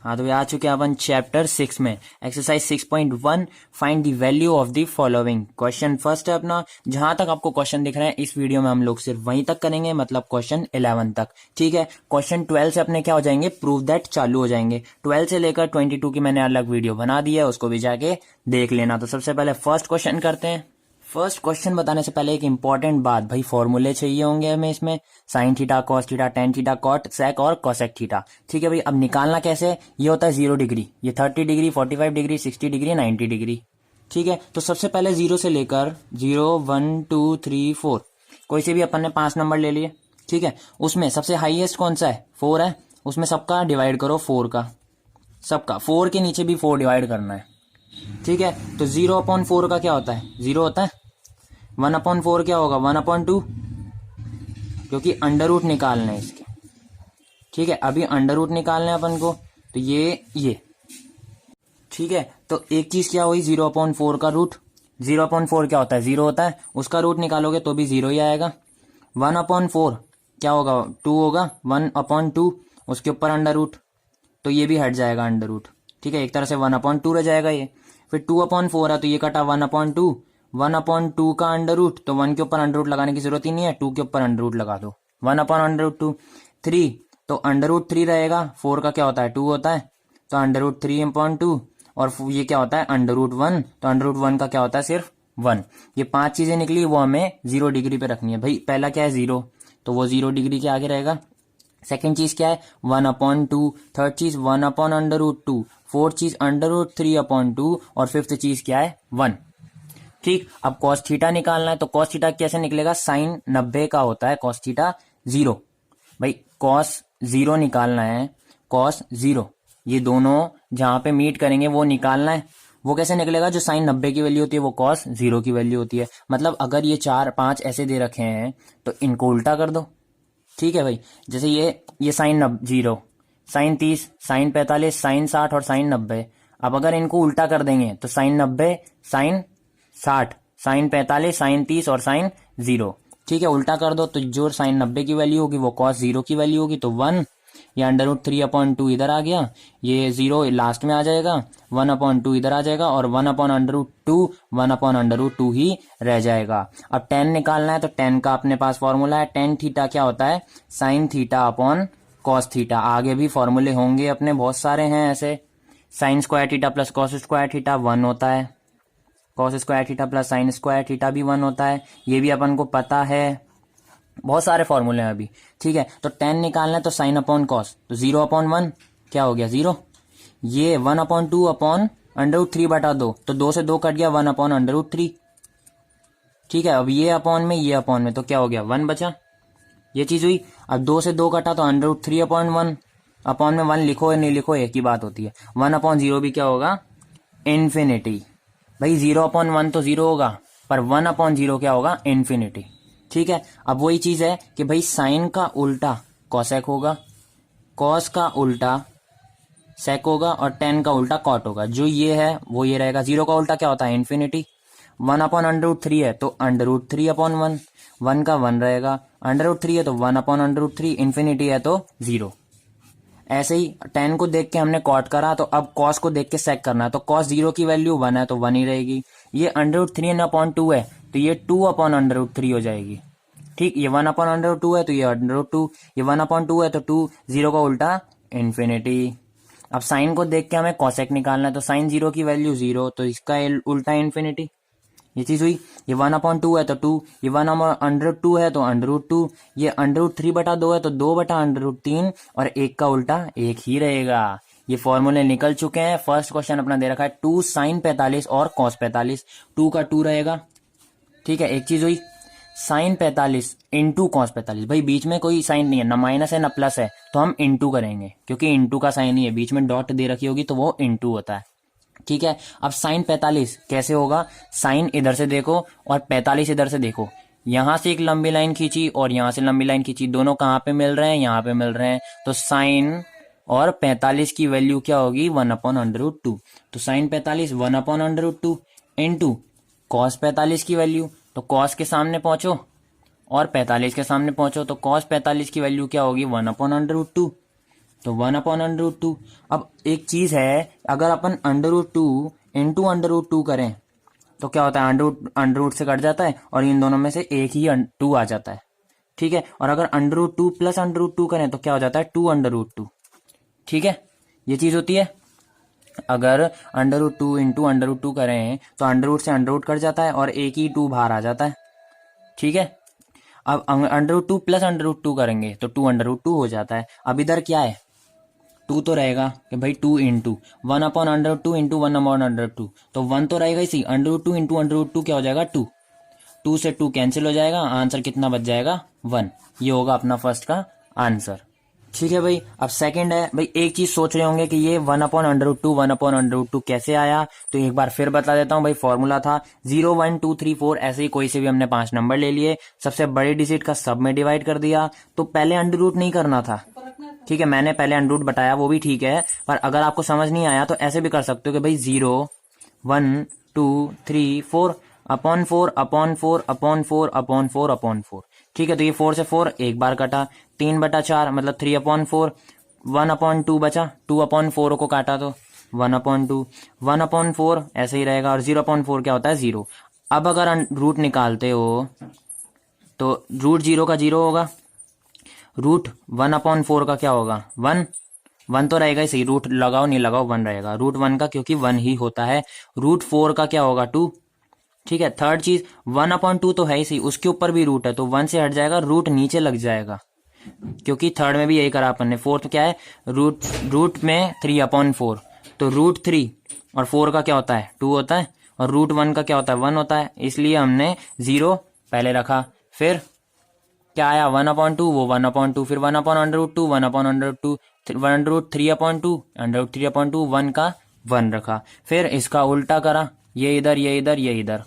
हाँ तो आ चुके हैं अपन चैप्टर 6 में। Exercise 6.1 find the value of the following. Question first है अपना। जहां तक आपको क्वेश्चन दिख रहे हैं इस वीडियो में हम लोग सिर्फ वहीं तक करेंगे, मतलब क्वेश्चन 11 तक। ठीक है, क्वेश्चन 12 से अपने क्या हो जाएंगे, प्रूव दैट चालू हो जाएंगे। 12 से लेकर 22 की मैंने अलग वीडियो बना दी है, उसको भी जाके देख लेना। तो सबसे पहले फर्स्ट क्वेश्चन करते हैं। फर्स्ट क्वेश्चन बताने से पहले एक इंपॉर्टेंट बात, भाई फॉर्मूले चाहिए होंगे हमें इसमें, sine theta, cos theta, tan theta, cot sec और कोसेक थीटा। ठीक है भाई, अब निकालना कैसे, ये होता है 0 डिग्री, ये 30 डिग्री, 45 डिग्री, 60 डिग्री, 90 डिग्री। ठीक है, तो सबसे पहले 0 से लेकर 0, 1, 2, 3, 4 कोई से भी अपन ने 5 नंबर ले लिए। ठीक है, उसमें सबसे हाईएस्ट कौन सा है, 4 है। उसमें सबका डिवाइड करो 4 का, सबका 4 के नीचे भी 4 डिवाइड करना है। ठीक है, तो 0/4 का क्या होता है, 0 होता है। 1/4 क्या होगा, 1/2, क्योंकि अंडर रूट निकालना है इसके। ठीक है, अभी अंडर रूट निकालना है अपन को, तो ये ठीक है, तो एक चीज क्या हुई, 0/4 का रूट। 0/4 क्या होता है, 0 होता है, उसका रूट निकालोगे तो भी 0 ही आएगा। 1/4 क्या होगा, 2 होगा, 1/2 उसके ऊपर अंडर रूट, तो ये भी हट जाएगा अंडर रूट। ठीक है, एक तरह से 1/2 रह जाएगा ये। फिर 2/4 है तो ये कटा 1/2, 1/2 का अंडर रूट, तो 1 के ऊपर अंडर रूट लगाने की जरूरत ही नहीं है, 2 के ऊपर अंडर रूट लगा दो, 1/2। 3 तो अंडर रूट 3 रहेगा, 4 का क्या होता है, 2 होता है, तो अंडर रूट 3/2, और ये क्या होता है अंडर रूट 1, तो अंडर रूट 1 का क्या होता है, सिर्फ 1। ये 5 चीजें निकली, वो हमें 0 डिग्री पे रखनी है। भाई पहला क्या है, 0, तो वो 0 डिग्री के आगे रहेगा। सेकेंड चीज क्या है, 1/2। थर्ड चीज 1/√2। फोर्थ चीज √3/2, और फिफ्थ चीज क्या है, 1। ठीक, अब कॉस थीटा निकालना है, तो कॉस थीटा कैसे निकलेगा, साइन 90 का होता है कॉस थीटा 0। भाई कॉस 0 निकालना है, कॉस 0, ये दोनों जहां पे मीट करेंगे वो निकालना है। वो कैसे निकलेगा, जो साइन 90 की वैल्यू होती है वो कॉस 0 की वैल्यू होती है। मतलब अगर ये 4, 5 ऐसे दे रखे हैं तो इनको उल्टा कर दो। ठीक है भाई, जैसे ये साइन 0, साइन 30, साइन 45, साइन 60 और साइन 90। अब अगर इनको उल्टा कर देंगे तो साइन 90, साइन 60, साइन 45, साइन 30 और साइन 0। ठीक है, उल्टा कर दो तो जो साइन 90 की वैल्यू होगी वो कॉस 0 की वैल्यू होगी, तो 1। ये √3/2 इधर आ गया, ये 0 लास्ट में आ जाएगा, 1/2 इधर आ जाएगा, और 1/√2 1/√2 ही रह जाएगा। अब tan निकालना है, तो tan का अपने पास फॉर्मूला है, tan थीटा क्या होता है, sine theta upon cos theta. आगे भी फॉर्मूले होंगे अपने, बहुत सारे हैं ऐसे। Sine square theta plus cos square theta 1 होता है, cos square theta plus sine square theta भी 1 होता है, ये भी अपन को पता है। बहुत सारे फॉर्मूले हैं अभी। ठीक है, तो tan निकालना है, तो साइन अपॉन कॉस, तो 0/1 क्या हो गया, 0। ये 1/2 अपॉन √3/2, तो 2 से 2 कट गया, 1/√3। ठीक है, अब ये अपॉन में, ये अपॉन में, तो क्या हो गया, 1 बचा, ये चीज हुई। अब 2 से 2 कटा तो √3/1, अपॉन में 1 लिखो या नहीं लिखो एक ही बात होती है। 1/0 भी क्या होगा, इन्फिनिटी। भाई 0/1 तो 0 होगा, पर 1/0 क्या होगा, इन्फिनिटी। ठीक है, अब वही चीज है कि भाई साइन का उल्टा कॉसेक होगा, कॉस का उल्टा सेक होगा, और टेन का उल्टा कॉट होगा। जो ये है वो ये रहेगा। 0 का उल्टा क्या होता है, इन्फिनिटी। 1/√3 है तो √3/1, 1 का 1 रहेगा, √3 है तो 1/√3, इन्फिनिटी है तो 0। ऐसे ही टेन को देख के हमने कॉट करा, तो अब कॉस को देख के सेक करना है, तो कॉस 0 की वैल्यू 1 है तो 1 ही रहेगी। ये √3/2 है तो ये 2/√3 हो जाएगी। ठीक, ये 1/√2 है तो ये √2, ये 1/2 है तो 2, 0 का उल्टा इन्फिनिटी। अब साइन को देख के हमें कॉसेक निकालना है, तो साइन 0 की वैल्यू 0, तो इसका उल्टा इन्फिनिटी। ये चीज हुई। ये 1/2 है तो 2, ये 1/√2 है तो √2, ये √3/2 है तो 2/√3, और एक का उल्टा 1 ही रहेगा। ये फॉर्मूले निकल चुके हैं। फर्स्ट क्वेश्चन अपना दे रखा है 2 साइन 45 और कॉस 45, 2 का 2 रहेगा। ठीक है, एक चीज हुई, साइन 45 इंटू कॉस 45। भाई बीच में कोई साइन नहीं है, ना माइनस है ना प्लस है, तो हम इंटू करेंगे, क्योंकि इंटू का साइन ही है, बीच में डॉट दे रखी होगी तो वो इंटू होता है। ठीक है, अब साइन 45 कैसे होगा, साइन इधर से देखो और 45 इधर से देखो, यहां से एक लंबी लाइन खींची और यहां से लंबी लाइन खींची, दोनों कहां पे मिल रहे हैं, यहां पे मिल रहे हैं, तो साइन और 45 की वैल्यू क्या होगी, 1/√2। तो साइन 45 1/√2 इंटू कॉस 45 की वैल्यू, तो कॉस के सामने पहुंचो और 45 के सामने पहुंचो, तो कॉस 45 की वैल्यू क्या होगी, 1/√2। तो 1/√2। अब एक चीज है, अगर अपन √2 इंटू √2 करें तो क्या होता है, अंडर रूट से कट जाता है और इन दोनों में से एक ही 2 आ जाता है। ठीक है, और अगर √2 प्लस √2 करें तो क्या हो जाता है, 2√2। ठीक है, ये चीज होती है। अगर √2 इंटू √2 करें तो अंडर रूट से अंडर रूट कट जाता है और एक ही 2 बाहर आ जाता है। ठीक है, अब √2 प्लस √2 करेंगे तो 2√2 हो जाता है। अब इधर क्या है, 2 तो रहेगा कि भाई 2 इंटू 1/√2 इंटू 1/√2, तो 1 तो रहेगा इसी, √2 इंटू √2 क्या हो जाएगा, 2। 2 से 2 कैंसिल हो जाएगा, आंसर कितना बच जाएगा, 1। ये होगा अपना फर्स्ट का आंसर। ठीक है भाई, अब सेकंड है भाई, एक चीज सोच रहे होंगे कि ये 1/√2 कैसे आया, तो एक बार फिर बता देता हूँ भाई। फॉर्मूला था 0 1 2 3 4, ऐसे ही कोई से भी हमने 5 नंबर ले लिए, सबसे बड़े डिजिट का सब में डिवाइड कर दिया। तो पहले अंडर रूट नहीं करना था। ठीक है, मैंने पहले अंडर रूट बताया, वो भी ठीक है, पर अगर आपको समझ नहीं आया तो ऐसे भी कर सकते हो कि भाई 0 1 2 3 4 upon 4 upon 4 upon 4 upon 4 upon 4। ठीक है, तो ये 4 से 4 एक बार कटा, 3/4 मतलब 3/4, 1/2 बचा, 2/4 को काटा तो 1/2, 1/4 ऐसे ही रहेगा, और 0/4 क्या होता है, 0। अब अगर रूट निकालते हो तो रूट 0 का 0 होगा, रूट 1/4 का क्या होगा, 1। 1 तो रहेगा ही सही, रूट लगाओ नहीं लगाओ 1 रहेगा, रूट 1 का क्योंकि 1 ही होता है। रूट 4 का क्या होगा, 2। ठीक है, थर्ड चीज 1/2 तो है ही सही, उसके ऊपर भी रूट है तो 1 से हट जाएगा, रूट नीचे लग जाएगा, क्योंकि थर्ड में भी यही करा अपन ने। फोर्थ क्या है, रूट में 3/4, तो रूट 3 और 4 का क्या होता है, 2 होता है, और रूट 1 का क्या होता है, 1 होता है, इसलिए हमने 0 पहले रखा। फिर क्या आया, 1/2, वो 1/2, फिर 1/√2, 1/√2, 1√3/2, √3/2, 1 का 1 रखा। फिर इसका उल्टा करा, ये इधर ये इधर ये इधर,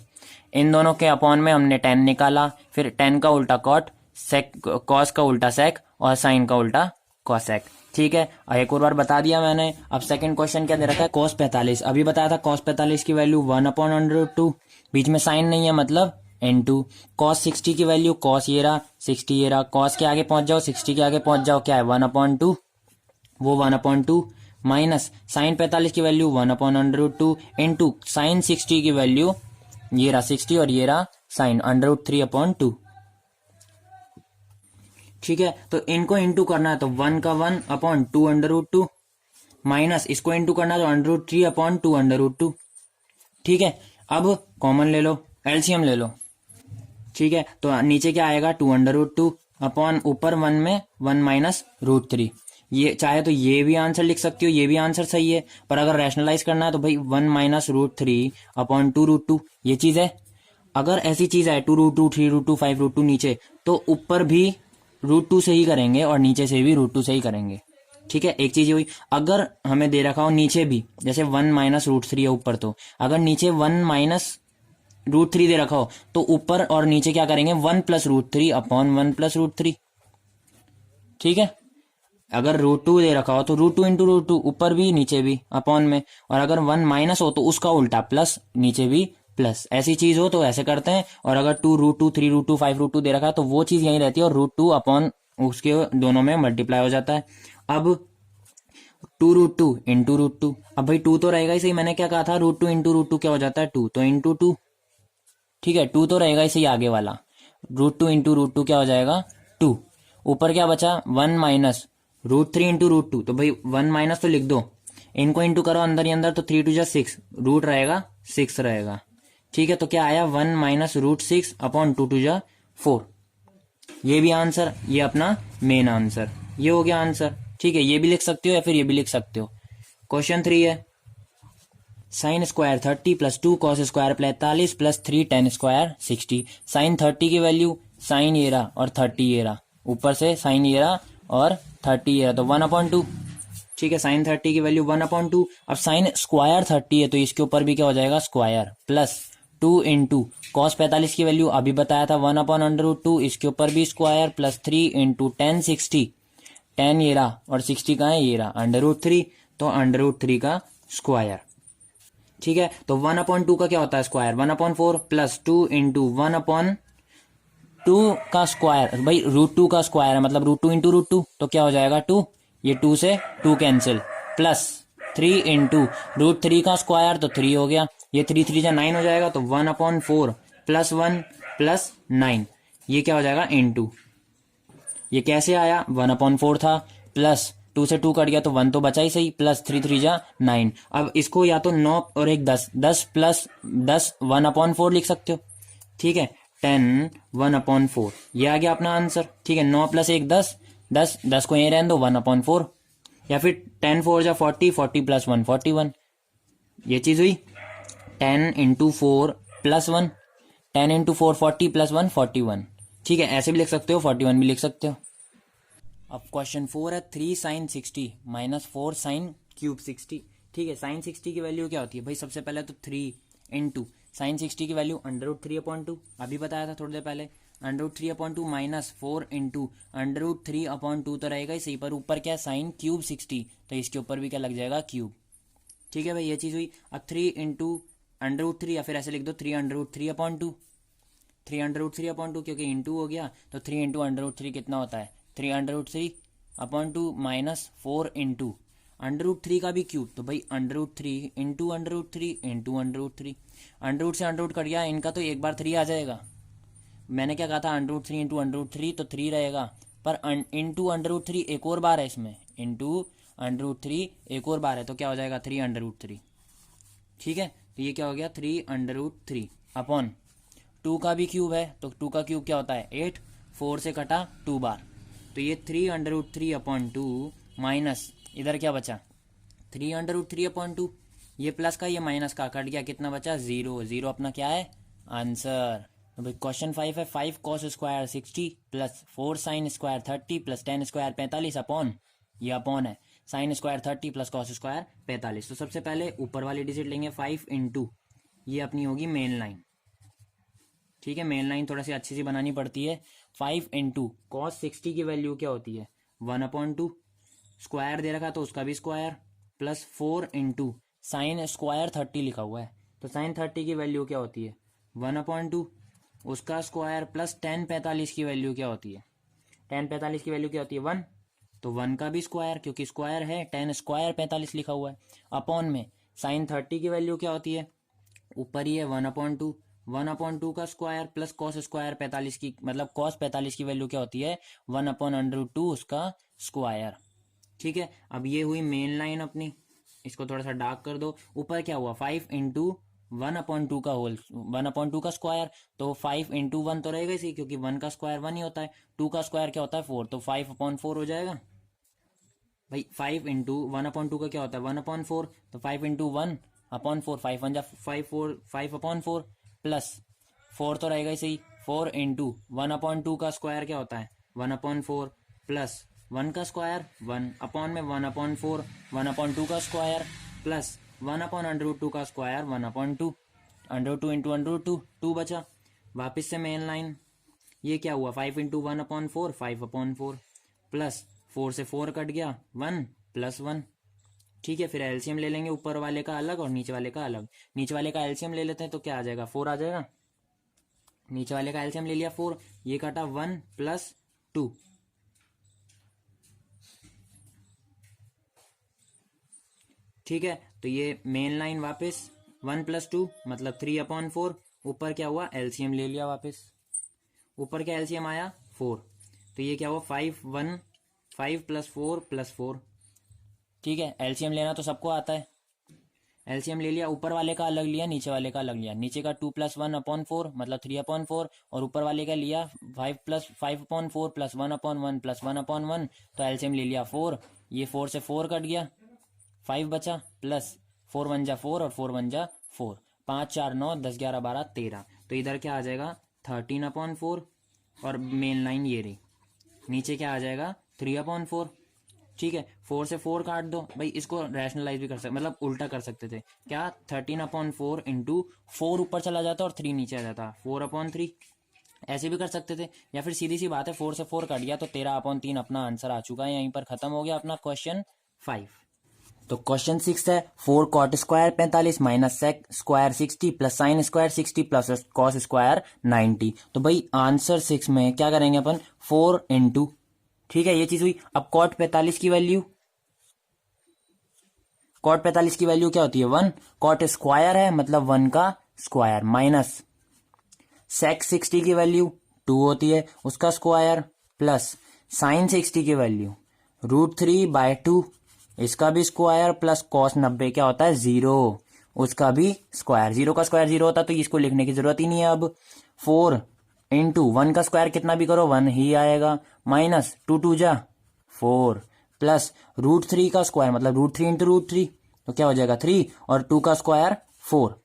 इन दोनों के अपॉन में हमने 10 निकाला, फिर 10 का उल्टा कॉट, सेक कॉस का उल्टा सेक, और साइन का उल्टा कॉसेक। ठीक है, एक और बार बता दिया मैंने। अब सेकंड क्वेश्चन क्या दे रखा है, cos 45। अभी बताया था cos 45 की वैल्यू 1/√2, बीच में साइन नहीं है मतलब n2। cos 60 की वैल्यू, cos ये रहा, 60 ये रहा, cos के आगे पहुंच जाओ, 60 के आगे पहुंच जाओ, क्या है 1/2, वो 1/2 माइनस साइन 45 की वैल्यू 1/√2 इंटू साइन 60 की वैल्यू, ये रहा 60 और ये रहा साइन √3/2। ठीक है, तो इनको इंटू करना है तो 1 का 1/2 माइनस इसको इंटू करना है तो √3/2। ठीक है, अब कॉमन ले लो, एलसीएम ले लो। ठीक है, तो नीचे क्या आएगा, 2/2 अपॉन ऊपर 1 में 1 माइनस √3। ये चाहे तो ये भी आंसर लिख सकती हो, ये भी आंसर सही है, पर अगर रैशनलाइज करना है तो भाई 1 माइनस √3 अपॉन 2√2 ये चीज है। अगर ऐसी चीज है 2√2 3√2 5√2 नीचे, तो ऊपर भी √2 से ही करेंगे और नीचे से भी √2 से ही करेंगे। ठीक है, एक चीज हुई। अगर हमें दे रखा हो नीचे भी, जैसे 1 माइनस √3 है ऊपर, तो अगर नीचे 1 माइनस √3 दे रखा हो तो ऊपर और नीचे क्या करेंगे, 1 प्लस √3 अपॉन 1 प्लस √3। ठीक है, अगर √2 दे रखा हो तो √2 इंटू √2 ऊपर भी नीचे भी अपॉन में, और अगर 1 माइनस हो तो उसका उल्टा प्लस, नीचे भी प्लस, ऐसी चीज हो तो ऐसे करते हैं। और अगर 2√2 3√2 5√2 दे रखा है तो वो चीज यही रहती है, और √2 अपॉन उसके दोनों में मल्टीप्लाई हो जाता है। अब 2√2 इंटू √2, अब भाई 2 तो रहेगा ही सही, मैंने क्या कहा था, √2 इंटू √2 क्या हो जाता है, 2, तो इंटू 2। ठीक है, 2 तो रहेगा ही सही आगे वाला, √2 इंटू √2 क्या हो जाएगा, 2। ऊपर क्या बचा, 1 माइनस √3 इंटू √2, तो भाई 1 माइनस तो लिख दो, इनको इंटू करो अंदर ही अंदर, तो 3 2 6, रूट रहेगा 6 रहेगा। ठीक है, तो क्या आया, 1 माइनस √6 अपॉन 2 2 4। ये भी आंसर, ये अपना मेन आंसर, ये हो गया आंसर। ठीक है, ये भी लिख सकते हो या फिर ये भी लिख सकते हो। क्वेश्चन 3 है, sine square 30 plus 2 cos square 45 plus 3 tan square 60। Sine 30 की वैल्यू, साइन ये रहा और 30 ये रहा, ऊपर से साइन ये रहा और 30 ये रहा, तो 1/2। ठीक है, साइन 30 की वैल्यू 1/2। अब साइन स्क्वायर 30 है तो इसके ऊपर भी क्या हो जाएगा, स्क्वायर, प्लस 2 इंटू कॉस 45 की वैल्यू अभी बताया था 1/√2, इसके ऊपर भी स्क्वायर, प्लस 3 इंटू टेन 60, 10 ये रहा और 60 का है ये रहा, √3, तो √3 का स्क्वायर। ठीक है, तो 1/2 का क्या होता है, स्क्वायर 1/4 प्लस 2 इंटू 1/2 का स्क्वायर, भाई √2 का स्क्वायर है मतलब √2 इंटू √2, तो क्या हो जाएगा 2, ये 2 से 2 कैंसिल, प्लस 3 इंटू रूट 3 का स्क्वायर तो 3 हो गया, ये 3 3 जा 9 हो जाएगा, तो 1/4 प्लस 1 प्लस 9, ये क्या हो जाएगा इंटू, ये कैसे आया 1/4 था, प्लस 2 से 2 कट गया तो 1 तो बचा ही सही, प्लस 3 3 जा 9। अब इसको या तो 9 और एक 10, 10 प्लस 10 1/4 लिख सकते हो, ठीक है, 10 1/4, ये आ गया अपना आंसर, ठीक है। 9 प्लस 1 10, 10 10 को यहीं रहने दो 1/4, या फिर 10 4 जा 40, 40 प्लस 1 41, ये चीज हुई। 10 इंटू 4 प्लस 1, 10 इंटू 4 40 प्लस 1 41, ठीक है, ऐसे भी लिख सकते हो, 41 भी लिख सकते हो। अब क्वेश्चन 4 है 3 साइन 60 माइनस 4 साइन क्यूब 60, ठीक है। साइन 60 की वैल्यू क्या होती है भाई, सबसे पहले तो 3 इंटू साइन 60 की वैल्यू √3/2, अभी बताया था थोड़ी देर पहले, √3/2 माइनस 4 इंटू √3/2 तो रहेगा ही सही, पर ऊपर क्या है साइन क्यूब 60, तो इसके ऊपर भी क्या लग जाएगा क्यूब, ठीक है भाई, ये चीज हुई। अब 3 इंटू √3, या फिर ऐसे लिख दो 3√3/2, 3√3/2 क्योंकि इंटू हो गया, तो 3 इंटू √3 कितना होता है 3√3/2 माइनस 4 इंटू √3 का भी क्यूब, तो भाई √3 इंटू √3 इंटू √3, अंडर से अंडर कट गया, इनका तो एक बार 3 आ जाएगा, मैंने क्या कहा था √3 इंटू √3 तो 3 रहेगा, पर इंटू √3 एक और बार है इसमें, इंटू √3 एक और बार है, तो क्या हो जाएगा 3√3, ठीक है। तो ये क्या हो गया 3√3 अपॉन 2 का भी क्यूब है, तो 2 का क्यूब क्या होता है 8, 4 से कटा 2 बार, तो ये 3√3/2 माइनस इधर क्या बचा 3√3/2, ये प्लस का ये माइनस का कट गया, कितना बचा 0, 0 अपना क्या है आंसर। तो भाई क्वेश्चन 5 है 5 cos square 60 plus 4 sine square 30 plus 10 square 45 upon, ये अपॉन है sine square 30 plus cos square 45। तो सबसे पहले ऊपर वाली डिजिट लेंगे 5 इंटू, ये अपनी होगी मेन लाइन, ठीक है, मेन लाइन थोड़ा सी अच्छी सी बनानी पड़ती है। 5 इंटू कॉस 60 की वैल्यू क्या होती है 1/2, स्क्वायर दे रखा तो उसका भी square, plus 4 into sine square 30 लिखा हुआ है, तो साइन 30 की वैल्यू क्या होती है 1/2, उसका स्क्वायर, प्लस 10 45 की वैल्यू क्या होती है 10 45 की वैल्यू क्या होती है 1, तो 1 का भी स्क्वायर, क्योंकि स्क्वायर है 10 स्क्वायर 45 लिखा हुआ है, अपॉन में साइन 30 की वैल्यू क्या होती है ऊपर ही है 1/2, 1/2 का स्क्वायर प्लस कॉस स्क्वायर 45 की, मतलब कॉस 45 की वैल्यू क्या होती है 1/√2 उसका स्क्वायर, ठीक है। अब ये हुई मेन लाइन अपनी, इसको थोड़ा सा डार्क कर दो। ऊपर क्या हुआ 5 इंटू 1/2 का होल 1/2 का स्क्वायर, तो 5 इंटू 1 तो रहेगा इसी, क्योंकि 1 का स्क्वायर 1 ही होता है, 2 का स्क्वायर क्या होता है 4, तो 5/4 हो जाएगा भाई। 5 इंटू 1/2 का क्या होता है 1/4, तो 5 इंटू 1/4, 5 1 जा 5 4 5/4 प्लस 4 तो रहेगा ही सही, 4 इंटू 1/2 का स्क्वायर क्या होता है 1/4 प्लस 1 का स्क्वायर 1 अपॉन में 1/4 1/2 का स्क्वायर प्लस 1/√2 का स्क्वायर 1/2, √2 इंटू √2 2 बचा, वापिस से मेन लाइन, ये क्या हुआ 5 इंटू 1/4 5/4 प्लस 4 से 4 कट गया 1 प्लस 1, ठीक है। फिर एलसीएम ले लेंगे, ऊपर वाले का अलग और नीचे वाले का अलग, नीचे वाले का एलसीएम ले लेते हैं तो क्या आ जाएगा 4 आ जाएगा, नीचे वाले का एलसीएम ले लिया 4, ये काटा 1 प्लस 2, ठीक है। तो ये मेन लाइन वापस 1 प्लस 2 मतलब 3/4, ऊपर क्या हुआ एलसीएम ले लिया वापस, ऊपर क्या एलसीएम आया 4, तो ये क्या हुआ 5 प्लस 4 प्लस 4, ठीक है। एलसीएम लेना तो सबको आता है, एलसीएम ले लिया, ऊपर वाले का अलग लिया नीचे वाले का अलग लिया, नीचे का 2 + 1/4 मतलब 3/4, और ऊपर वाले का लिया 5 + 5/4 प्लस 1/1 प्लस 1/1, तो एलसीएम ले लिया 4, ये 4 से 4 कट गया 5 बचा, प्लस 4 1 जा 4 और 4 1 जा 4, 5 4 9 10 11 12 13, तो इधर क्या आ जाएगा 13/4, और मेन लाइन ये रही, नीचे क्या आ जाएगा 3/4, ठीक है। 4 से 4 काट दो भाई, इसको रैशनलाइज भी कर सकते, मतलब उल्टा कर सकते थे क्या 13/4 इंटू 4 ऊपर चला जाता और 3 नीचे आ जाता 4/3, ऐसे भी कर सकते थे, या फिर सीधी सी बात है 4 से 4 कट गया तो 13/3 अपना आंसर आ चुका है, यहीं पर खत्म हो गया अपना क्वेश्चन 5। तो क्वेश्चन 6 है 4 cot square 45 minus sec square 60 plus sine square 60 plus cos square 90। तो भाई आंसर 6 में क्या करेंगे अपन 4 इंटू ठीक है, ये चीज हुई। अब कॉट 45 की वैल्यू, कॉट 45 की वैल्यू क्या होती है 1, कॉट स्क्वायर है मतलब 1 का स्क्वायर, माइनस सेक 60 की वैल्यू 2 होती है उसका स्क्वायर, प्लस साइन 60 की वैल्यू √3/2 इसका भी स्क्वायर, प्लस कॉस 90 क्या होता है 0 उसका भी स्क्वायर। 0 का स्क्वायर 0 होता है तो इसको लिखने की जरूरत ही नहीं है। अब 4 इंटू 1 का स्क्वायर कितना भी करो 1 ही आएगा, माइनस 2 जा 4, प्लस √3 का स्क्वायर मतलब √3 इंटू √3 तो क्या हो जाएगा 3, और 2 का स्क्वायर 4।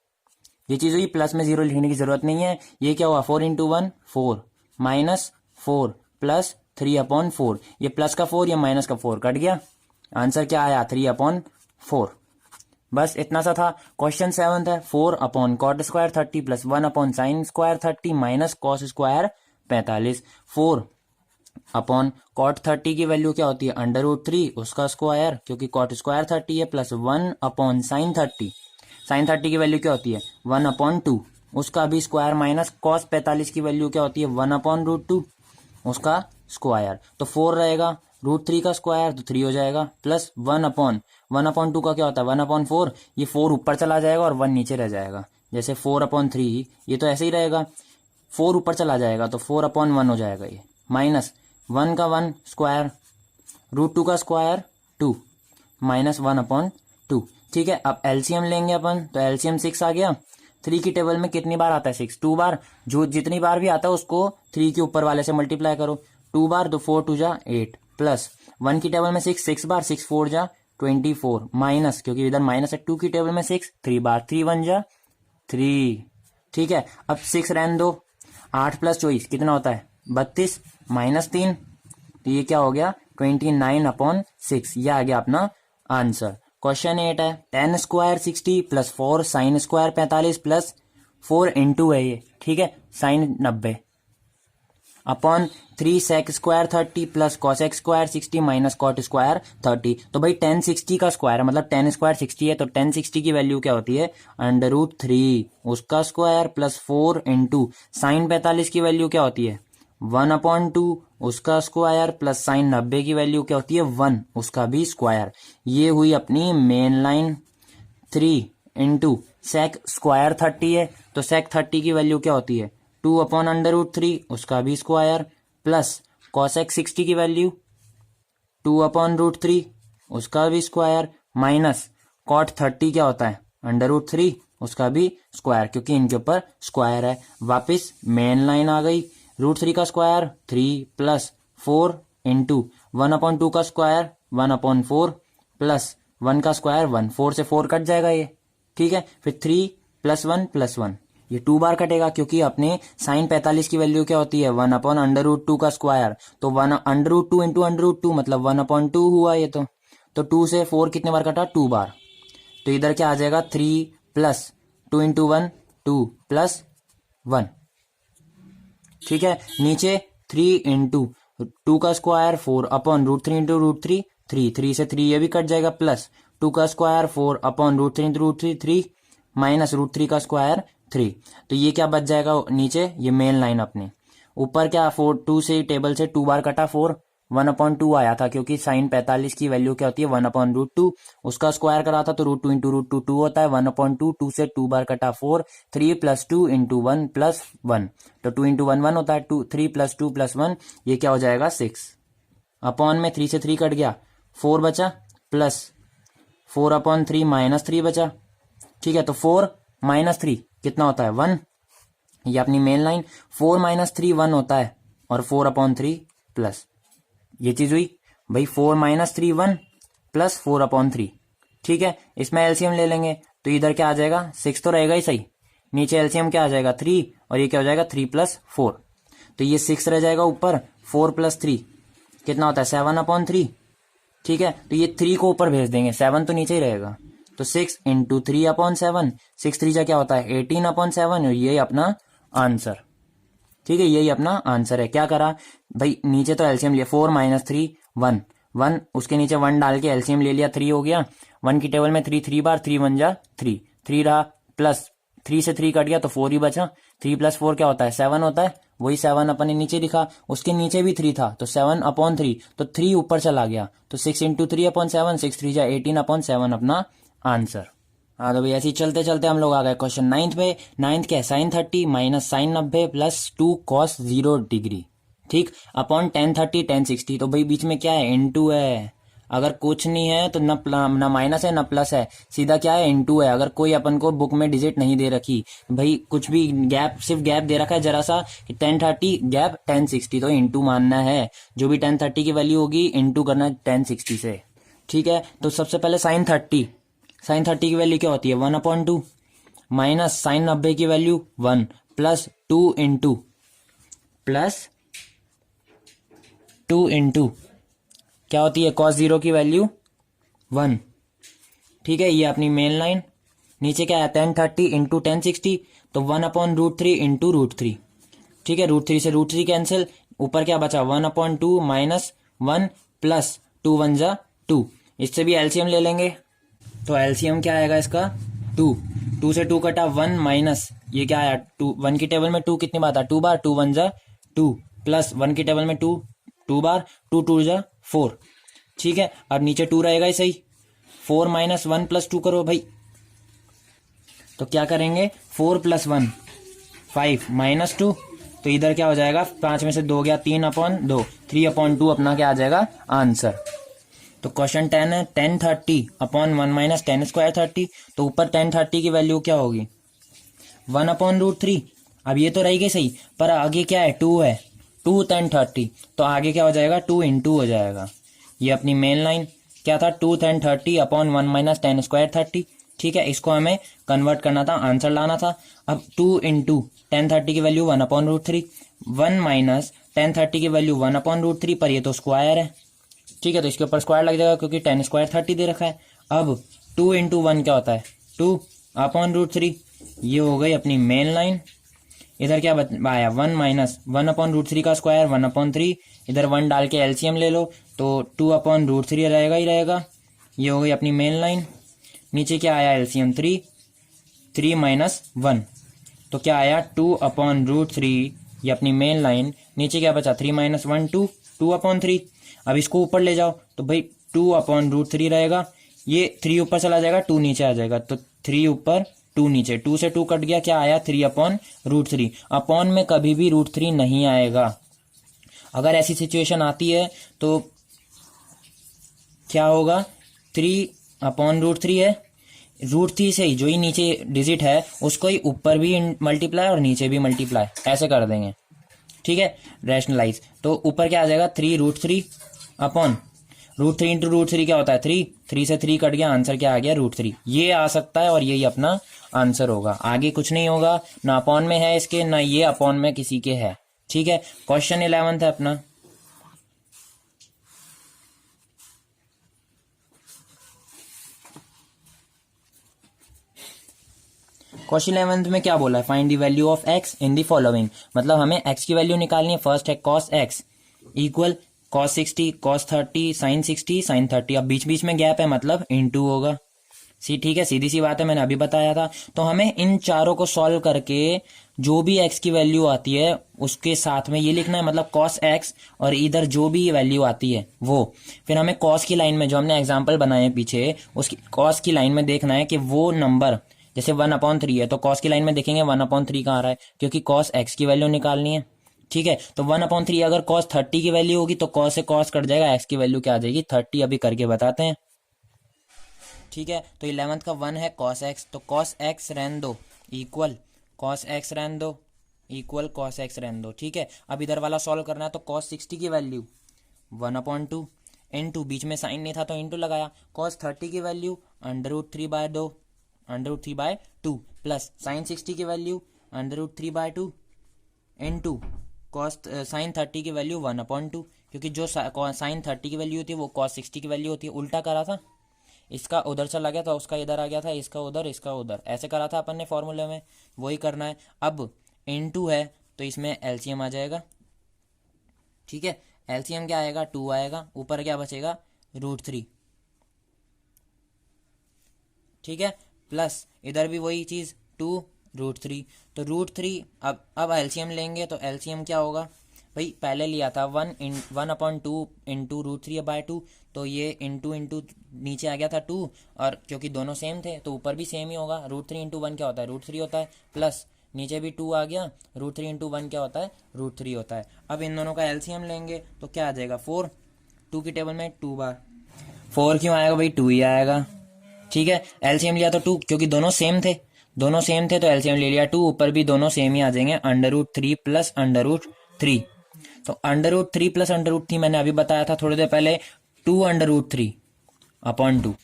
ये चीज हुई, प्लस में 0 लिखने की जरूरत नहीं है। ये क्या हुआ 4 इंटू 1 4, माइनस 4 प्लस 3/4, ये प्लस का 4 या माइनस का 4 कट गया, आंसर क्या आया 3/4। बस इतना सा था। क्वेश्चन 7 है 4/cot square 30 plus 1/sin square 30 minus cos square 45। 4/cot 30 की वैल्यू क्या होती है √3 उसका स्क्वायर, क्योंकि कॉट स्क्वायर 30 है, प्लस 1/sin 30, साइन 30 की वैल्यू क्या होती है 1/2 उसका भी स्क्वायर, माइनस कॉस 45 की वैल्यू क्या होती है 1/√2 उसका स्क्वायर। तो 4 रहेगा, √3 का स्क्वायर तो 3 हो जाएगा, प्लस 1/2 का क्या होता है 1/4, ये 4 ऊपर चला जाएगा और 1 नीचे रह जाएगा, जैसे 4/3 ये तो ऐसे ही रहेगा, 4 ऊपर चला जाएगा तो 4/1 हो जाएगा ये, माइनस 1 का 1 स्क्वायर, √2 का स्क्वायर 2 माइनस 1/2। ठीक है, अब एलसीएम लेंगे अपन, तो एलसीएम 6 आ गया। 3 की टेबल में कितनी बार आता है 6, 2 बार, जो जितनी बार भी आता है उसको 3 के ऊपर वाले से मल्टीप्लाई करो, 2 बार तो 4 2 जा 8, प्लस 1 की टेबल में 6 बार, 6 4 जा 24, माइनस क्योंकि इधर माइनस है 2 की टेबल में 6 3 बार, 3 1 जा 3। ठीक है, अब 6 रहने दो, 8 प्लस 24 कितना होता है 32, माइनस 3 तो ये क्या हो गया 29/6, ये आ गया अपना आंसर। क्वेश्चन 8 है 10 square 60 plus 4 sine square 45 plus 4 into है ये, ठीक है, sine 90 upon 3 sec square 30 plus cosec square 60 minus cot square 30। तो भाई 10 60 का स्क्वायर है मतलब 10 स्क्वायर 60 है, तो 10 60 की वैल्यू क्या होती है √3 उसका स्क्वायर, प्लस 4 इंटू साइन 45 की वैल्यू क्या होती है 1/2 उसका स्क्वायर, प्लस साइन 90 की वैल्यू क्या होती है 1 उसका भी स्क्वायर। ये हुई अपनी main line. 3 into sec square 30 है तो सेक 30 की वैल्यू क्या होती है 2/√3 उसका भी स्क्वायर, प्लस कॉसेक 60 की वैल्यू 2/√3 उसका भी स्क्वायर, माइनस कॉट 30 क्या होता है √3 उसका भी स्क्वायर, क्योंकि इनके ऊपर स्क्वायर है। वापिस मेन लाइन आ गई, √3 का स्क्वायर 3 प्लस 4 इंटू 1/2 का स्क्वायर 1/4 प्लस 1 का स्क्वायर 1, 4 से 4 कट जाएगा ये, ठीक है, फिर 3 + 1 + 1 ये 2 बार कटेगा, क्योंकि अपने साइन 45 की वैल्यू क्या होती है 1/√2 का स्क्वायर, तो 1/√2 इंटू √2 मतलब 1/2 हुआ ये तो 2 से 4 कितने बार कटा 2 बार, तो इधर क्या आ जाएगा 3 + 2 इंटू 1 2 + 1, ठीक है, नीचे 3 इंटू 2 का स्क्वायर 4/√3 इंटू √3 3 से 3 ये भी कट जाएगा, प्लस 2 का स्क्वायर 4/√3 इंटू √3 3 माइनस √3 का स्क्वायर 3, तो ये क्या बच जाएगा नीचे ये मेन लाइन अपनी। ऊपर क्या 2 से टेबल से 2 बार कटा 4 1/2 आया था, क्योंकि साइन 45 की वैल्यू क्या होती है 1/√2 उसका स्क्वायर करा था तो √2 इंटू √2 2 होता है 1/2, 2 से 2 बार कटा 4 3 + 2 इंटू 1 + 1 तो 2 इंटू 1 1 होता है 2 3 + 2 + 1 ये क्या हो जाएगा 6 अपॉन में 3 से 3 कट गया 4 बचा, प्लस 4/3 माइनस 3 बचा, ठीक है, तो 4 - 3 कितना होता है 1, ये अपनी मेन लाइन 4 - 3 1 होता है और 4/3 प्लस ये चीज हुई भाई 4 - 3 1 प्लस 4/3, ठीक है, इसमें एलसीएम ले लेंगे तो इधर क्या आ जाएगा 6 तो रहेगा ही सही, नीचे एलसीएम क्या आ जाएगा 3 और ये क्या हो जाएगा 3 + 4 तो ये 6 रह जाएगा ऊपर, 4 + 3 कितना होता है 7/3, ठीक है, तो ये 3 को ऊपर भेज देंगे 7 तो नीचे ही रहेगा, तो 6 इंटू 3/7 6 3 जा क्या होता है 18/7 और यही अपना आंसर, ठीक है, यही अपना आंसर है। क्या करा भाई नीचे तो एलसीएम लिया 4 - 3 1 1 उसके नीचे 1 डाल के एलसीएम ले लिया 3 हो गया, 1 की टेबल में 3 3 बार 3 1 जा 3 रहा, प्लस 3 से 3 कट गया तो 4 ही बचा, 3 + 4 क्या होता है 7 होता है वही 7 अपन ने नीचे लिखा, उसके नीचे भी 3 था तो 7/3, तो 3 ऊपर चला गया तो 6 × 3/7, 6 3 जा 18/7 अपना आंसर। हाँ तो भाई ऐसे ही चलते चलते हम लोग आ गए क्वेश्चन 9th पे। 9th क्या है, sin 30 minus sin 90 plus 2 cos 0 degree, ठीक, अपॉन tan 30 tan 60। तो भाई बीच में क्या है, इनटू है। अगर कुछ नहीं है तो ना माइनस है ना प्लस है, सीधा क्या है, इनटू है। अगर कोई अपन को बुक में डिजिट नहीं दे रखी भाई, कुछ भी गैप, सिर्फ गैप दे रखा है जरा सा कि tan 30 गैप tan 60, तो इनटू मानना है। जो भी tan 30 की वैल्यू होगी इनटू करना है tan 60 से, ठीक है। तो सबसे पहले sin 30 की वैल्यू क्या होती है, 1/2 माइनस sin 90 की वैल्यू 1 प्लस 2 इंटू क्या होती है, cos 0 की वैल्यू 1, ठीक है। ये अपनी मेन लाइन। नीचे क्या है, tan 30 इंटू tan 60, तो 1/√3 इंटू √3, ठीक है। √3 से √3 कैंसिल, ऊपर क्या बचा, 1/2 माइनस 1 प्लस 2 1 जा 2। इससे भी एलसीएम ले लेंगे, तो एलसीएम क्या आएगा इसका, 2 से 2 कटा 1 माइनस ये क्या आया 2, 1 की टेबल में 2 कितनी बार था, 2 बार, 2 1 जा 2 प्लस 1 की टेबल में 2 बार, 2 2 जा 4, ठीक है। अब नीचे 2 रहेगा ही सही, 4 माइनस 1 प्लस 2 करो भाई, तो क्या करेंगे, 4 + 1 5 माइनस 2, तो इधर क्या हो जाएगा, 5 में से 2 गया, 3/2, 3/2 अपना क्या आ जाएगा आंसर। तो क्वेश्चन 10 है, tan 30/1 माइनस tan स्क्वायर 30, तो ऊपर tan 30 की वैल्यू क्या होगी, 1/√3। अब ये तो रहेगी सही, पर आगे क्या है, 2 है, 2 tan 30, तो आगे क्या हो जाएगा, 2 इंटू हो जाएगा। ये अपनी मेन लाइन क्या था, 2 tan 30/1 माइनस tan स्क्वायर 30, ठीक है। इसको हमें कन्वर्ट करना था, आंसर लाना था। अब 2 इंटू tan 30 की वैल्यू 1/√3, 1 माइनस tan 30 की वैल्यू 1/√3, पर ये तो स्क्वायर है, ठीक है। तो इसके ऊपर स्क्वायर लग जाएगा क्योंकि tan स्क्वायर 30 दे रखा है। अब 2 इंटू 1 क्या होता है, 2/√3, ये हो गई अपनी मेन लाइन। इधर क्या आया, 1 माइनस 1/√3 का स्क्वायर 1/3, इधर 1 डाल के एलसीएम ले लो तो 2/√3 रहेगा ही रहेगा। ये हो गई अपनी मेन लाइन। नीचे क्या आया, एलसीएम 3 माइनस 1, तो क्या आया 2/√3, ये अपनी मेन लाइन। नीचे क्या बचा, 3 माइनस 1 2/3। अब इसको ऊपर ले जाओ तो भाई 2/√3 रहेगा, ये 3 ऊपर चला जाएगा, 2 नीचे आ जाएगा, तो 3 ऊपर 2 नीचे, 2 से 2 कट गया, क्या आया 3/√3। अपॉन में कभी भी √3 नहीं आएगा। अगर ऐसी सिचुएशन आती है तो क्या होगा, 3/√3 है, √3 से ही जो ही नीचे डिजिट है उसको ही ऊपर भी मल्टीप्लाई और नीचे भी मल्टीप्लाई ऐसे कर देंगे, ठीक है। रैशनलाइज, तो ऊपर क्या आ जाएगा, 3√3 अपॉन √3 इंटू √3 क्या होता है, 3 से 3 कट गया, आंसर क्या आ गया, √3। ये आ सकता है और यही अपना आंसर होगा, आगे कुछ नहीं होगा, ना अपॉन में है इसके, ना ये अपॉन में किसी के है, ठीक है। क्वेश्चन 11 है अपना। क्वेश्चन 11 में क्या बोला है, find the value of x in the following, मतलब हमें x की वैल्यू निकालनी है। फर्स्ट है cos x equal cos 60 cos 30 sin 60 sin 30। अब बीच बीच में गैप है मतलब इनटू होगा, ठीक है, सीधी सी बात है, मैंने अभी बताया था। तो हमें इन चारों को सॉल्व करके जो भी x की वैल्यू आती है उसके साथ में ये लिखना है, मतलब cos x, और इधर जो भी वैल्यू आती है वो, फिर हमें cos की लाइन में जो हमने एग्जाम्पल बनाए हैं पीछे, उसकी cos की लाइन में देखना है कि वो नंबर, जैसे 1/3 है तो cos की लाइन में देखेंगे 1/3 कहाँ आ रहा है, क्योंकि cos x की वैल्यू निकालनी है, ठीक है। तो 1/3 अगर cos 30 की वैल्यू होगी तो cos से cos कट जाएगा, x की वैल्यू क्या आ जाएगी, 30। अभी करके बताते हैं, ठीक है। तो 11th का 1 है cos x, तो cos x रहने दो इक्वल cos x रहने दो इक्वल cos x रहने दो, ठीक है। अब इधर वाला सॉल्व करना है, तो cos 60 की वैल्यू 1/2 इंटू, बीच में साइन नहीं था तो इंटू लगाया, cos 30 की वैल्यू √3/2 प्लस sin 60 की वैल्यू √3/2 इंटू cos sin 30 की वैल्यू 1/2, क्योंकि जो sin 30 की वैल्यू होती है वो cos 60 की वैल्यू होती है। उल्टा करा था, इसका उधर चला गया था, उसका इधर आ गया था, इसका उधर इसका उधर, ऐसे करा था अपन ने फॉर्मूले में, वही करना है। अब इनटू है तो इसमें एलसीएम आ जाएगा, ठीक है। एलसीएम क्या आएगा, 2 आएगा, ऊपर क्या बचेगा √3, ठीक है, प्लस इधर भी वही चीज 2 √3। तो √3 अब एलसीएम लेंगे तो एलसीएम क्या होगा भाई, पहले लिया था 1/2 इंटू √3/2, तो ये इंटू इंटू नीचे आ गया था 2, और क्योंकि दोनों सेम थे तो ऊपर भी सेम ही होगा। √3 इंटू 1 क्या होता है, √3 होता है, प्लस नीचे भी 2 आ गया, √3 इंटू 1 क्या होता है, √3 होता है। अब इन दोनों का एलसीएम लेंगे तो क्या आ जाएगा, 4। 2 की टेबल में 2 बार 4 क्यों आएगा भाई, 2 ही आएगा। ठीक है, एलसीएम लिया तो 2, क्योंकि दोनों सेम थे, तो एलसीएम ले लिया 2, ऊपर भी दोनों सेम ही आ जाएंगे, √3 प्लस √3। तो √3 प्लस √3 मैंने अभी बताया था थोड़ी देर पहले, 2√3/2।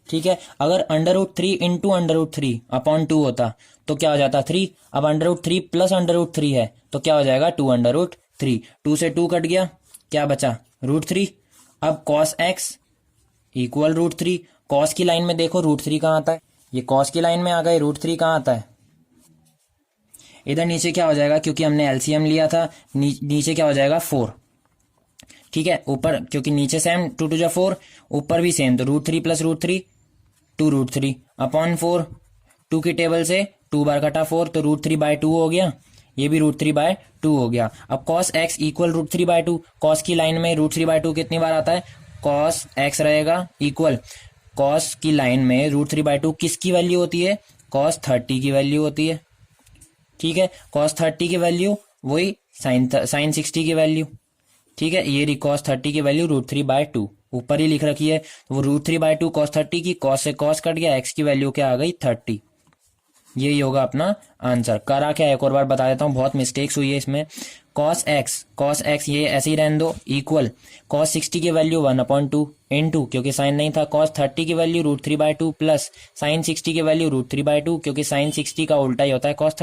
ठीक है, अगर √3 इंटू √3/2 होता तो क्या हो जाता, 3। अब √3 प्लस √3 है तो क्या हो जाएगा, 2√3। 2 से 2 कट गया, क्या बचा, √3। अब cos x इक्वल √3। कॉस की लाइन में देखो √3 कहाँ आता है, ये कॉस की लाइन में आ गए, √3 कहाँ आता है, इधर नीचे क्या हो जाएगा, क्योंकि हमने एलसीएम लिया था, नीचे क्या हो जाएगा, 4। ठीक है, ऊपर क्योंकि नीचे सेम, 2 2 जा 4, ऊपर भी सेम, तो √3 प्लस √3 2√3/4। 2 की टेबल से 2 बार कटा 4, तो √3/2 हो गया, ये भी √3/2 हो गया। अब cos x इक्वल √3/2, कॉस की लाइन में √3/2 कितनी बार आता है, cos x रहेगा इक्वल, cos की लाइन में √3/2 किसकी वैल्यू होती है, cos 30 की वैल्यू होती है। ठीक है, cos 30 की वैल्यू वही sin 60 की वैल्यू। ठीक है, ये रही cos 30 की वैल्यू √3/2, ऊपर ही लिख रखी है, वो √3/2 cos 30 की, cos से cos कट गया, x की वैल्यू क्या आ गई, 30। यही होगा अपना आंसर। करा क्या, एक और बार बता देता हूँ, बहुत मिस्टेक्स हुई है इसमें। cos x ये ऐसे ही रहने दो, इक्वल cos 60 की वैल्यू 1/2 इंटू, क्योंकि साइन नहीं था, cos 30 की वैल्यू √3/2 प्लस sin 60 की वैल्यू √3/2, क्योंकि sin 60 का उल्टा ही होता है cos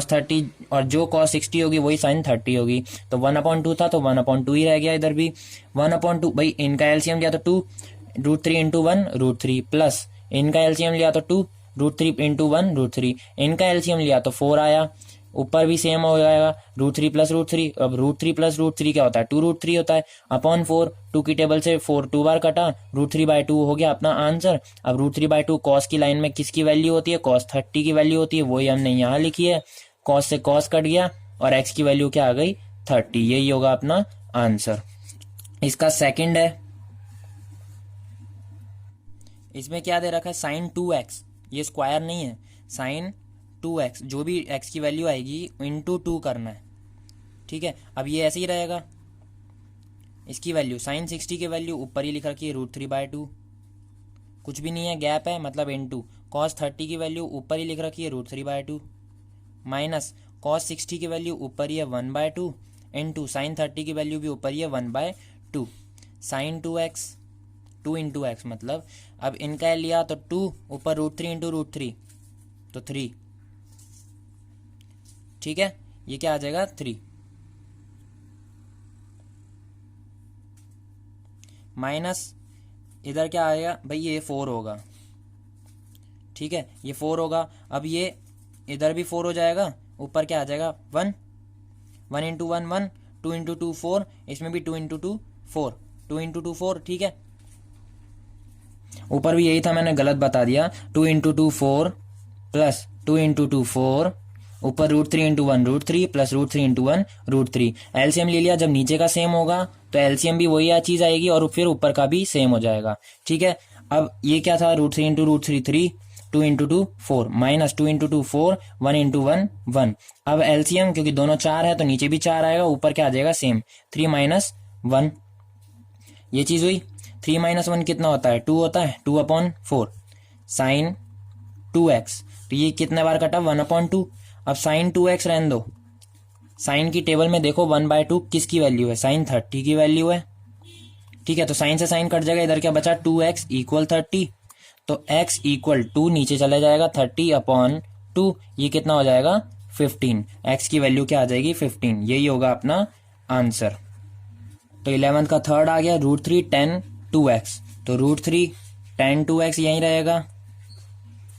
30 और जो cos 60 होगी वही sin 30 होगी। तो 1/2 था तो 1/2 ही रह गया, इधर भी 1/2। भाई इनका एलसीएम लिया तो 2, √3 इंटू 1 √3, प्लस इनका एलसीएम लिया तो 2, √3 इंटू 1 √3, इनका एलसीएम लिया तो 4 आया, ऊपर भी सेम हो जाएगा, √3 प्लस √3। अब √3 प्लस √3 क्या होता है, 2√3 होता है, अपॉन 4। 2 की टेबल से 4 2 बार कटा, √3/2 हो गया अपना आंसर। अब √3/2 कॉस की लाइन में किसकी वैल्यू होती है, cos 30 की वैल्यू होती है, वही हमने यहाँ लिखी है, cos से cos कट गया और x की वैल्यू क्या आ गई, 30। यही होगा अपना आंसर। इसका सेकंड है, इसमें क्या दे रखा है, sin 2x, ये स्क्वायर नहीं है, sin 2x, जो भी x की वैल्यू आएगी इंटू 2 करना है। ठीक है, अब ये ऐसे ही रहेगा, इसकी वैल्यू sin 60 की वैल्यू ऊपर ही लिख रखी है √3/2, कुछ भी नहीं है, गैप है, मतलब इंटू cos 30 की वैल्यू ऊपर ही लिख रखी है √3/2, माइनस cos 60 की वैल्यू ऊपर ही है 1/2 इंटू sin 30 की वैल्यू भी ऊपर ही है 1/2, sin 2x 2 इंटू एक्स, मतलब अब इनका लिया तो 2, ऊपर √3 इंटू √3 तो 3। ठीक है, ये क्या आ जाएगा, 3 माइनस इधर क्या आएगा भाई, ये 4 होगा। ठीक है, ये 4 होगा, अब ये इधर भी 4 हो जाएगा, ऊपर क्या आ जाएगा, 1 1 इंटू 1 1, 2 इंटू 2 4, इसमें भी 2 इंटू 2 4, 2 इंटू 2 4। ठीक है, ऊपर भी यही था, मैंने गलत बता दिया, 2 इंटू 2 4 प्लस 2 इंटू 2 4, ऊपर √3 इंटू 1 √3 प्लस √3 इंटू 1 √3। एलसीएम ले लिया, जब नीचे का सेम होगा तो एलसीएम भी वही चीज आएगी और फिर ऊपर का भी सेम हो जाएगा। ठीक है, अब ये क्या था, √3 into √3 3, 2 into 2 4, minus 2 into 2 4, 1 into 1 1। अब एलसीएम क्योंकि दोनों 4 है तो नीचे भी 4 आएगा, ऊपर क्या आ जाएगा, सेम, 3 माइनस 1। ये चीज हुई, 3 माइनस 1 कितना होता है, 2 होता है, 2/4 sin 2x, तो ये कितने बार कटा, 1/2। अब sin 2x रहने दो, साइन की टेबल में देखो 1/2 किसकी वैल्यू है, sin 30 की वैल्यू है। ठीक है, तो साइन से साइन कट जाएगा, इधर क्या बचा, 2x इक्वल 30, तो x इक्वल 2 नीचे चला जाएगा, 30/2, ये कितना हो जाएगा, 15। x की वैल्यू क्या आ जाएगी, 15। यही होगा अपना आंसर। तो 11th का थर्ड आ गया, √3 tan 2x, तो √3 tan 2x यही रहेगा।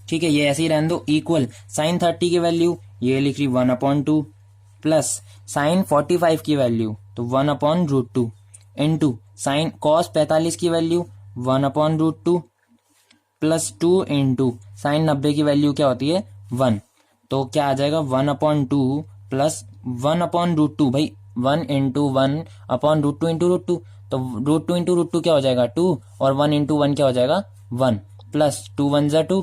ठीक है, ये ऐसे ही रहने दो, इक्वल sin 30 की वैल्यू ये लिख रही 1/2 प्लस sin 45 की वैल्यू तो 1/√2 इंटू sin cos 45 की वैल्यू 1/√2 प्लस 2 इंटू sin 90 की वैल्यू क्या होती है, 1। तो क्या आ जाएगा 1/2 प्लस 1/√2। भाई 1 इंटू 1/√2 इंटू √2, तो √2 इंटू √2 क्या हो जाएगा 2, और 1 इंटू 1 क्या हो जाएगा 1, प्लस 2 1 जा 2।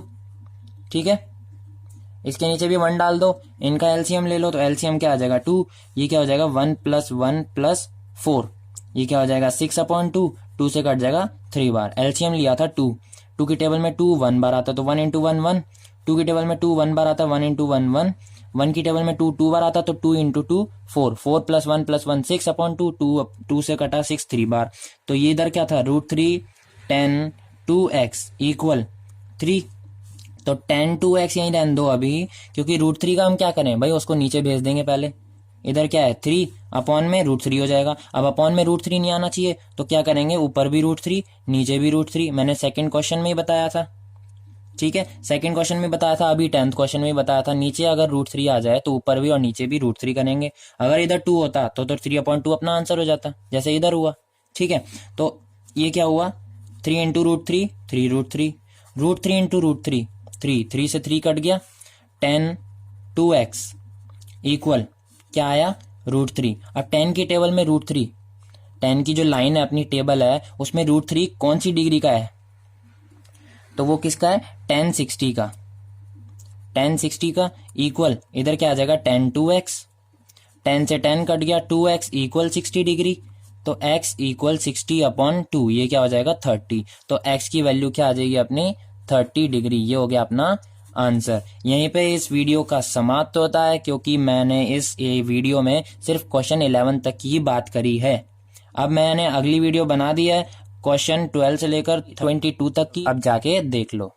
ठीक है, इसके नीचे भी 1 डाल दो, इनका एलसीएम ले लो, तो एलसीएम क्या आ जाएगा 2, ये क्या हो जाएगा 1 प्लस 1 प्लस 4, ये क्या हो जाएगा 6/2, 2 से कट जाएगा 3 बार। एलसीएम लिया था 2, 2 की टेबल में 2 1 बार आता तो 1 इंटू 1 1, 2 की टेबल में 2 1 बार आता 1 इंटू 1 1, 1 की टेबल में 2 2 बार आता तो 2 इंटू 2 4, 4 प्लस 1 प्लस 1 6/2, 2 से कटा 6 3 बार। तो ये इधर क्या था √3 10 2x इक्वल 3। तो 10 2x यहीं रहने दो अभी, क्योंकि √3 का हम क्या करें भाई, उसको नीचे भेज देंगे पहले। इधर क्या है 3 अपॉन में √3 हो जाएगा। अब अपॉन में √3 नहीं आना चाहिए, तो क्या करेंगे, ऊपर भी √3 नीचे भी √3। मैंने सेकंड क्वेश्चन में ही बताया था। ठीक है, सेकंड क्वेश्चन में बताया था, अभी 10th क्वेश्चन में बताया था। नीचे अगर √3 आ जाए तो ऊपर भी और नीचे भी √3 करेंगे। अगर इधर 2 होता तो 3/2 अपना आंसर हो जाता, जैसे इधर हुआ। ठीक है, तो ये क्या हुआ 3 इंटू √3 3 √3, √3 इंटू √3 3, 3 से 3 कट गया, 10 2x इक्वल क्या आया √3। अब 10 की टेबल में √3, 10 की जो लाइन है अपनी टेबल है उसमें √3 कौन सी डिग्री का है, तो वो किसका है 10 60 का, 10 60 का इक्वल इधर क्या आ जाएगा 10 2x, 10 से 10 कट गया 2x इक्वल 60 डिग्री, तो x इक्वल 60/2, ये क्या हो जाएगा 30। तो x की वैल्यू क्या आ जाएगी अपनी 30 डिग्री। ये हो गया अपना आंसर। यहीं पे इस वीडियो का समाप्त होता है, क्योंकि मैंने इस वीडियो में सिर्फ क्वेश्चन 11 तक की बात करी है। अब मैंने अगली वीडियो बना दी है क्वेश्चन 12 से लेकर 22 तक की, अब जाके देख लो।